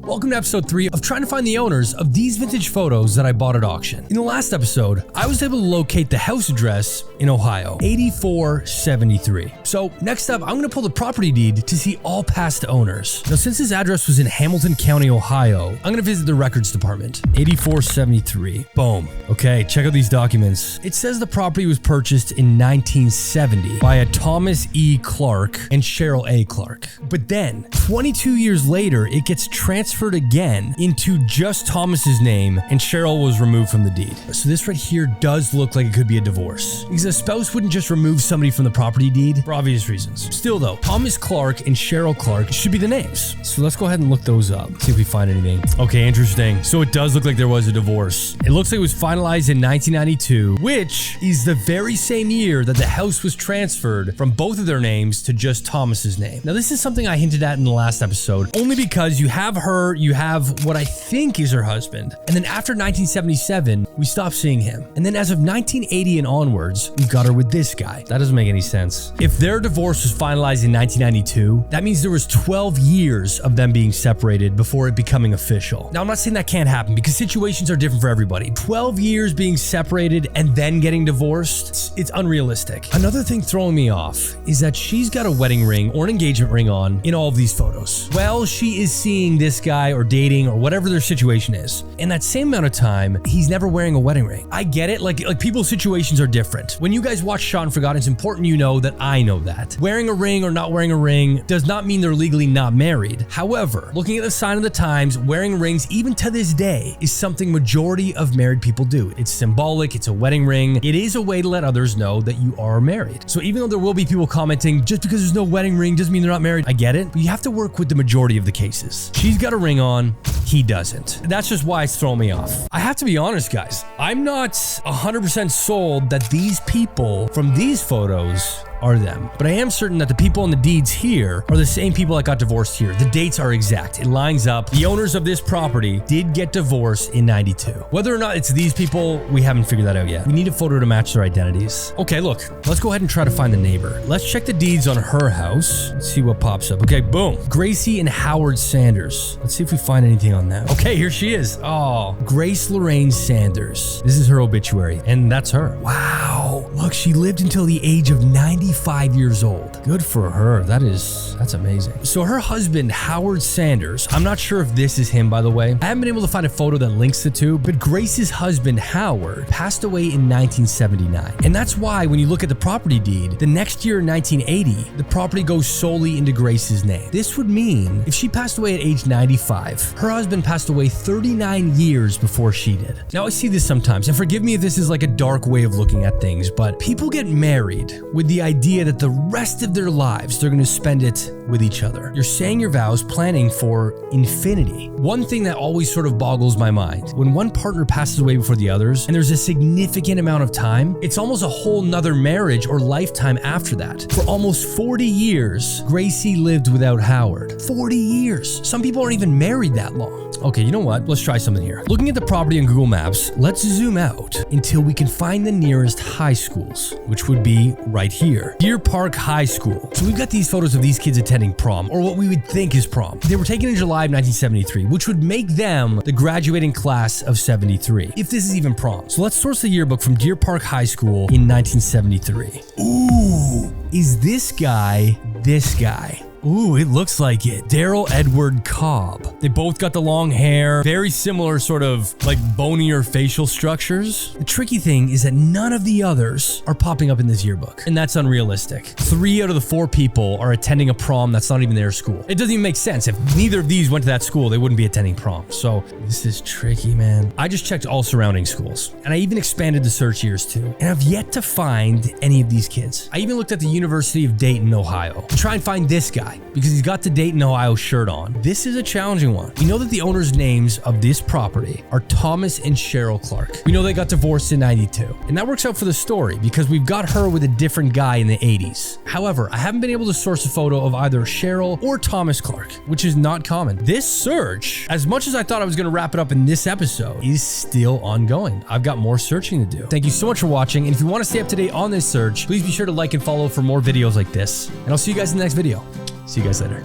Welcome to episode 3 of trying to find the owners of these vintage photos that I bought at auction. In the last episode, I was able to locate the house address in Ohio, 8473. So next up, I'm going to pull the property deed to see all past owners. Now, since this address was in Hamilton County, Ohio, I'm going to visit the records department. 8473. Boom. Okay, check out these documents. It says the property was purchased in 1970 by a Thomas E. Clark and Cheryl A. Clark. But then, 22 years later, it gets transferred again into just Thomas's name, and Cheryl was removed from the deed. So this right here does look like it could be a divorce, because a spouse wouldn't just remove somebody from the property deed for obvious reasons. Still though, Thomas Clark and Cheryl Clark should be the names. So let's go ahead and look those up, see if we find anything. Okay, interesting. So it does look like there was a divorce. It looks like it was finalized in 1992, which is the very same year that the house was transferred from both of their names to just Thomas's name. Now this is something I hinted at in the last episode, only because you have her, you have what I think is her husband, and then after 1977, we stopped seeing him. And then as of 1980 and onwards, we've got her with this guy. That doesn't make any sense. If their divorce was finalized in 1992, that means there was 12 years of them being separated before it becoming official. Now, I'm not saying that can't happen because situations are different for everybody. 12 years being separated and then getting divorced, it's unrealistic. Another thing throwing me off is that she's got a wedding ring or an engagement ring on in all of these photos. Well, she is seeing this guy or dating or whatever their situation is. In that same amount of time, he's never wearing a wedding ring. I get it, like people's situations are different. When you guys watch Shot and Forgotten, it's important you know that I know that. Wearing a ring or not wearing a ring does not mean they're legally not married. However, looking at the sign of the times, wearing rings even to this day is something majority of married people do. It's symbolic, it's a wedding ring. It is a way to let others know that you are married. So even though there will be people commenting, just because there's no wedding ring doesn't mean they're not married. I get it, but you have to work with the majority of the cases. She's got a ring on, he doesn't. That's just why it's throwing me off. I have to be honest, guys. I'm not 100% sold that these people from these photos are them. But I am certain that the people on the deeds here are the same people that got divorced here. The dates are exact. It lines up. The owners of this property did get divorced in 92. Whether or not it's these people, we haven't figured that out yet. We need a photo to match their identities. Okay, look, let's go ahead and try to find the neighbor. Let's check the deeds on her house. Let's see what pops up. Okay, boom. Gracie and Howard Sanders. Let's see if we find anything on that. Okay, here she is. Oh, Grace Lorraine Sanders. This is her obituary, and that's her. Wow. Look, she lived until the age of 95 years old. Good for her. That's amazing. So her husband, Howard Sanders, I'm not sure if this is him, by the way. I haven't been able to find a photo that links the two, but Grace's husband, Howard, passed away in 1979. And that's why when you look at the property deed, the next year in 1980, the property goes solely into Grace's name. This would mean if she passed away at age 95, her husband passed away 39 years before she did. Now I see this sometimes, and forgive me if this is like a dark way of looking at things, but people get married with the idea that the rest of their lives they're going to spend it with each other. You're saying your vows, planning for infinity. One thing that always sort of boggles my mind, when one partner passes away before the others and there's a significant amount of time, it's almost a whole nother marriage or lifetime after that. For almost 40 years, Gracie lived without Howard. 40 years. Some people aren't even married that long. Okay, you know what? Let's try something here. Looking at the property on Google Maps, let's zoom out until we can find the nearest high schools, which would be right here. Deer Park High School. So we've got these photos of these kids attending prom, or what we would think is prom. They were taken in July of 1973, which would make them the graduating class of 73, if this is even prom. So let's source the yearbook from Deer Park High School in 1973. Ooh, is this guy this guy? Ooh, it looks like it. Daryl Edward Cobb. They both got the long hair, very similar sort of like bonier facial structures. The tricky thing is that none of the others are popping up in this yearbook, and that's unrealistic. 3 out of the 4 people are attending a prom that's not even their school. It doesn't even make sense. If neither of these went to that school, they wouldn't be attending prom. So this is tricky, man. I just checked all surrounding schools, and I even expanded the search years too, and I've yet to find any of these kids. I even looked at the University of Dayton, Ohio, to try and find this guy, because he's got the Dayton, Ohio shirt on. This is a challenging one. We know that the owners' names of this property are Thomas and Cheryl Clark. We know they got divorced in 92. And that works out for the story because we've got her with a different guy in the 80s. However, I haven't been able to source a photo of either Cheryl or Thomas Clark, which is not common. This search, as much as I thought I was going to wrap it up in this episode, is still ongoing. I've got more searching to do. Thank you so much for watching. And if you want to stay up to date on this search, please be sure to like and follow for more videos like this. And I'll see you guys in the next video. See you guys later.